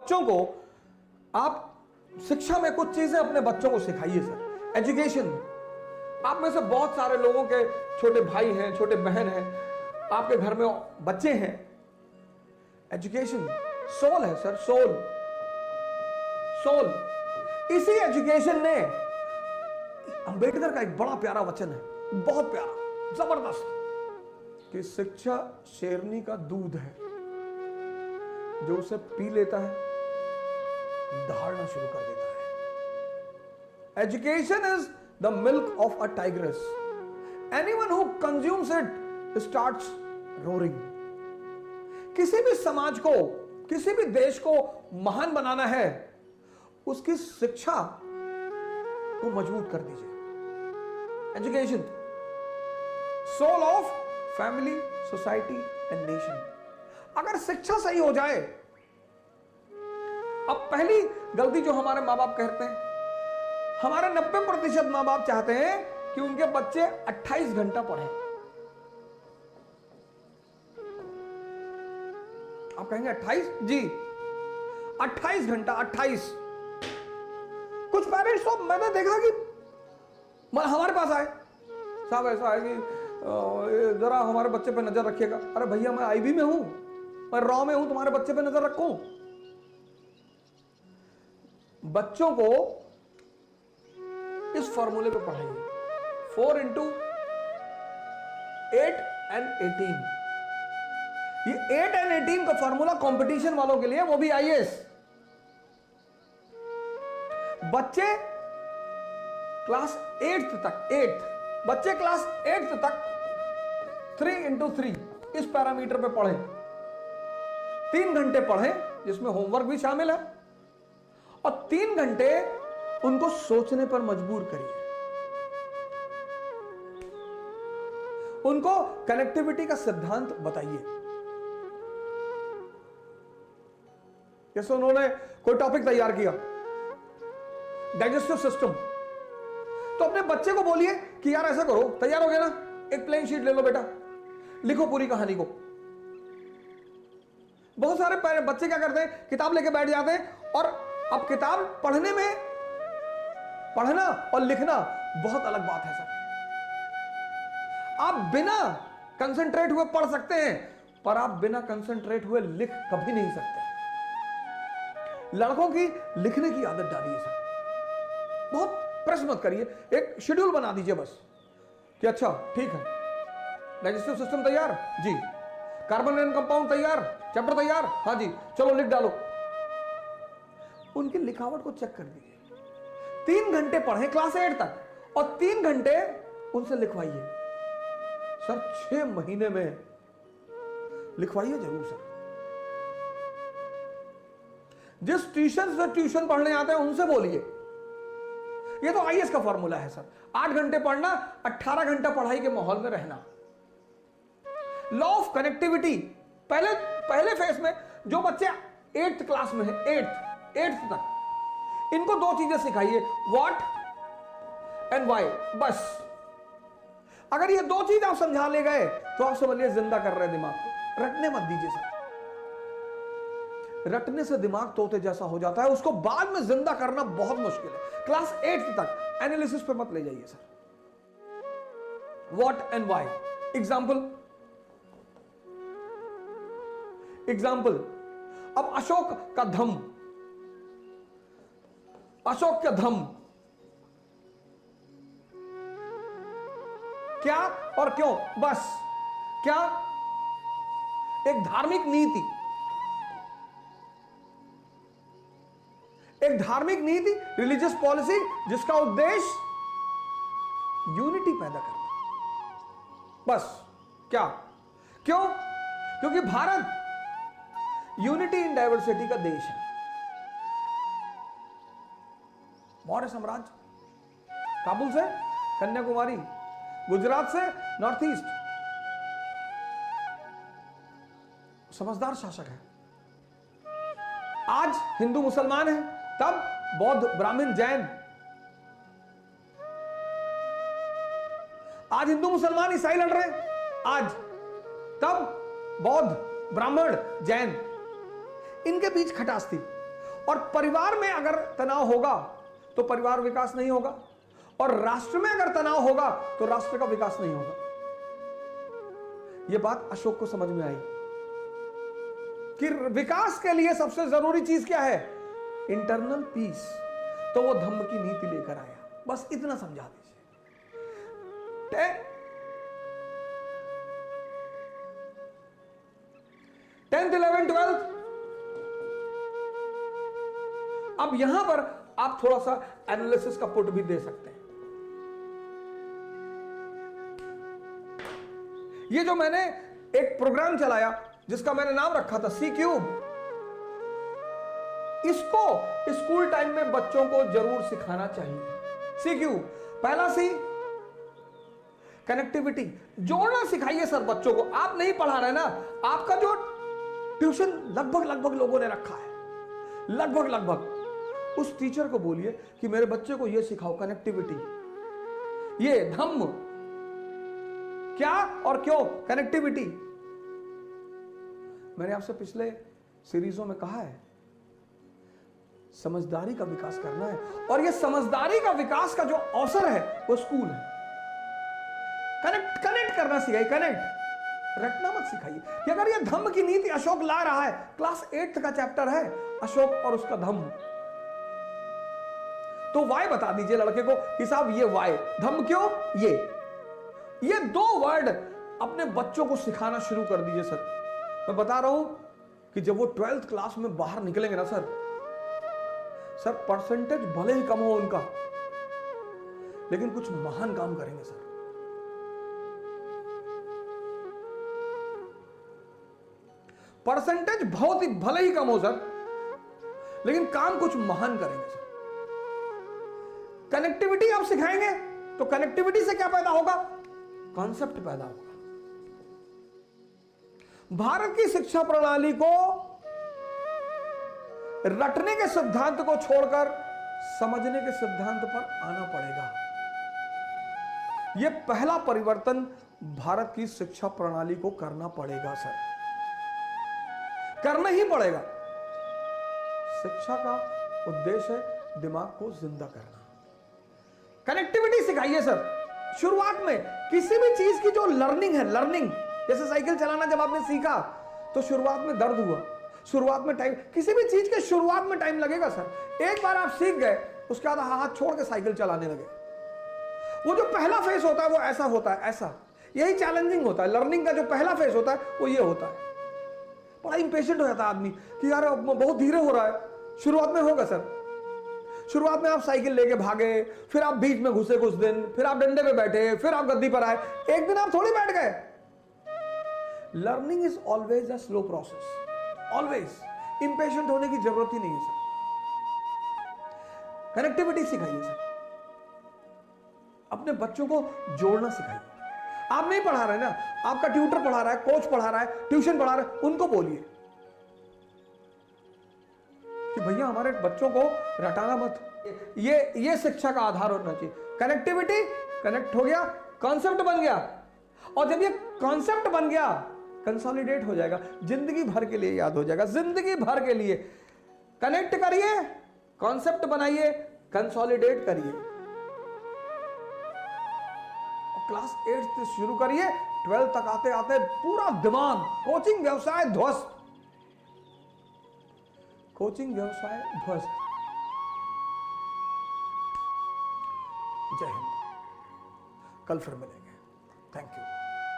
बच्चों को आप शिक्षा में कुछ चीजें अपने बच्चों को सिखाइए सर। एजुकेशन, आप में से बहुत सारे लोगों के छोटे भाई हैं, छोटे बहन हैं, आपके घर में बच्चे हैं। एजुकेशन सोल है सर, सोल। सोल इसी एजुकेशन ने, अंबेडकर का एक बड़ा प्यारा वचन है, बहुत प्यारा, जबरदस्त, कि शिक्षा शेरनी का दूध है, जो उसे पी लेता है दहाड़ना शुरू कर देता है। Education is the milk of a tigress, anyone who consumes it starts roaring. किसी भी समाज को, किसी भी देश को महान बनाना है, उसकी शिक्षा को मजबूत कर दीजिए। Education soul of family, society and nation. अगर शिक्षा सही हो जाए, अब पहली गलती जो हमारे मां बाप करते हैं, हमारे 90% मां बाप चाहते हैं कि उनके बच्चे 28 घंटा पढ़ें। आप कहेंगे 28? जी, 28 घंटा, 28। कुछ पेरेंट्स तो मैंने देखा कि हमारे पास आए, साहब ऐसा है कि जरा हमारे बच्चे पे नजर रखिएगा। अरे भैया, मैं आईबी में हूं, मैं रॉ में हूं, तुम्हारे बच्चे पे नजर रखूं? बच्चों को इस फॉर्मूले पे पढ़ाइए, 4 into 8 and 18। ये 8 and 18 का फॉर्मूला कंपटीशन वालों के लिए, वो भी आईएएस। बच्चे क्लास 8th तक, 8 बच्चे क्लास 8th तक 3 into 3 इस पैरामीटर पे पढ़ें। 3 घंटे पढ़ें, जिसमें होमवर्क भी शामिल है, और 3 घंटे उनको सोचने पर मजबूर करिए। उनको कनेक्टिविटी का सिद्धांत बताइए। जैसे उन्होंने कोई टॉपिक तैयार किया, डाइजेस्टिव सिस्टम, तो अपने बच्चे को बोलिए कि यार ऐसा करो, तैयार हो गया ना, एक प्लेन शीट ले लो बेटा, लिखो पूरी कहानी को। बहुत सारे बच्चे क्या करते हैं, किताब लेके बैठ जाते हैं, और अब किताब पढ़ने में, पढ़ना और लिखना बहुत अलग बात है सर। आप बिना कंसंट्रेट हुए पढ़ सकते हैं, पर आप बिना कंसंट्रेट हुए लिख कभी नहीं सकते। लड़कों की लिखने की आदत डालिए सर, बहुत प्रेस मत करिए, एक शेड्यूल बना दीजिए बस, कि अच्छा ठीक है, डाइजेस्टिव सिस्टम तैयार जी, कार्बन एंड कंपाउंड तैयार, चैप्टर तैयार, हाँ जी, चलो लिख डालो। उनकी लिखावट को चेक कर दीजिए। 3 घंटे पढ़ें क्लास 8 तक, और 3 घंटे उनसे लिखवाइए सर। 6 महीने में लिखवाइए जरूर सर। जिस ट्यूशन से ट्यूशन पढ़ने आते हैं उनसे बोलिए, ये तो आईएएस का फॉर्मूला है सर। 8 घंटे पढ़ना, 18 घंटा पढ़ाई के माहौल में रहना। लॉ ऑफ कनेक्टिविटी, पहले फेज में जो बच्चे 8th क्लास में है, 8th तक, इनको 2 चीजें सिखाइए, व्हाट एंड व्हाई, बस। अगर ये 2 चीज आप समझा ले गए तो आप समझिए जिंदा कर रहे हैं दिमाग को। रटने मत दीजिए सर, रटने से दिमाग तोते जैसा हो जाता है, उसको बाद में जिंदा करना बहुत मुश्किल है। क्लास 8th तक एनालिसिस पे मत ले जाइए sir. What and why, example, अब अशोक का धम, अशोक का धम क्या और क्यों, बस। क्या? एक धार्मिक नीति, एक धार्मिक नीति, रिलीजियस पॉलिसी, जिसका उद्देश्य यूनिटी पैदा करना, बस। क्या? क्यों? क्योंकि भारत यूनिटी इन डाइवर्सिटी का देश है। मौर्य साम्राज्य, काबुल से कन्याकुमारी, गुजरात से नॉर्थ ईस्ट, समझदार शासक है। आज हिंदू मुसलमान है, तब बौद्ध ब्राह्मण जैन, आज हिंदू मुसलमान ईसाई लड़ रहे हैं, आज, तब बौद्ध ब्राह्मण जैन, इनके बीच खटास थी। और परिवार में अगर तनाव होगा तो परिवार विकास नहीं होगा, और राष्ट्र में अगर तनाव होगा तो राष्ट्र का विकास नहीं होगा। यह बात अशोक को समझ में आई कि विकास के लिए सबसे जरूरी चीज क्या है? Internal peace. तो वो धम्म की नीति लेकर आया। बस इतना समझा दीजिए। 10th 11th 12th। अब यहां पर आप थोड़ा सा एनालिसिस का पुट भी दे सकते हैं। ये जो मैंने एक प्रोग्राम चलाया जिसका मैंने नाम रखा था सी क्यूब, इसको स्कूल टाइम में बच्चों को जरूर सिखाना चाहिए। सी क्यूब, पहला सी कनेक्टिविटी, जोड़ना सिखाइए सर बच्चों को। आप नहीं पढ़ा रहे ना, आपका जो ट्यूशन लगभग लोगों ने रखा है, लगभग उस टीचर को बोलिए कि मेरे बच्चे को यह सिखाओ, कनेक्टिविटी, ये धम्म क्या और क्यों, कनेक्टिविटी। मैंने आपसे पिछले सीरीजों में कहा है, समझदारी का विकास करना है, और यह समझदारी का विकास का जो अवसर है वो स्कूल है। कनेक्ट करना सिखाइए, कनेक्ट, रटना मत सिखाइए। कि अगर यह धम्म की नीति अशोक ला रहा है, क्लास 8th का चैप्टर है अशोक और उसका धम्म, तो वाई बता दीजिए लड़के को कि साहब ये वाई, धम्म क्यों, ये 2 वर्ड अपने बच्चों को सिखाना शुरू कर दीजिए सर। मैं बता रहा हूं कि जब वो 12th क्लास में बाहर निकलेंगे ना सर, परसेंटेज भले ही कम हो उनका, लेकिन कुछ महान काम करेंगे सर। परसेंटेज बहुत ही भले ही कम हो सर, लेकिन काम कुछ महान करेंगे सर। कनेक्टिविटी आप सिखाएंगे तो कनेक्टिविटी से क्या पैदा होगा? कॉन्सेप्ट पैदा होगा। भारत की शिक्षा प्रणाली को रटने के सिद्धांत को छोड़कर समझने के सिद्धांत पर आना पड़ेगा। यह पहला परिवर्तन भारत की शिक्षा प्रणाली को करना पड़ेगा सर, करना ही पड़ेगा। शिक्षा का उद्देश्य है दिमाग को जिंदा करना। कनेक्टिविटी सिखाइए सर। शुरुआत में किसी भी चीज की जो लर्निंग है, लर्निंग, जैसे साइकिल चलाना जब आपने सीखा तो शुरुआत में दर्द हुआ, शुरुआत में टाइम, किसी भी चीज के शुरुआत में टाइम लगेगा सर। एक बार आप सीख गए, उसके बाद हाथ छोड़ के साइकिल चलाने लगे। वो जो पहला फेज होता है वो ऐसा होता है, ऐसा, यही चैलेंजिंग होता है। लर्निंग का जो पहला फेज होता है वो ये होता है। बड़ा इंपेशेंट हो जाता है आदमी कि यार बहुत धीरे हो रहा है। शुरुआत में होगा सर, शुरुआत में आप साइकिल लेके भागे, फिर आप बीच में घुसे कुछ दिन, फिर आप डंडे पे बैठे, फिर आप गद्दी पर आए, एक दिन आप थोड़ी बैठ गए। Learning is always a slow process, always. Impatient होने की जरूरत ही नहीं है सर। कनेक्टिविटी सिखाइए सर, अपने बच्चों को जोड़ना सिखाइए। आप नहीं पढ़ा रहे ना, आपका ट्यूटर पढ़ा रहा है, कोच पढ़ा रहा है, ट्यूशन पढ़ा रहा है, उनको बोलिए कि भैया हमारे बच्चों को रटाना मत। ये शिक्षा का आधार होना चाहिए। कनेक्टिविटी, कनेक्ट हो गया, कॉन्सेप्ट बन गया, और जब ये कॉन्सेप्ट बन गया कंसोलिडेट हो जाएगा, जिंदगी भर के लिए याद हो जाएगा, जिंदगी भर के लिए। कनेक्ट करिए, कॉन्सेप्ट बनाइए, कंसोलिडेट करिए, क्लास 8 से शुरू करिए, 12 तक आते आते पूरा दिमाग, कोचिंग व्यवसाय ध्वस्त, कोचिंग व्यवसाय ध्वस्त। जय हिंद। कल फिर मिलेंगे। Thank you.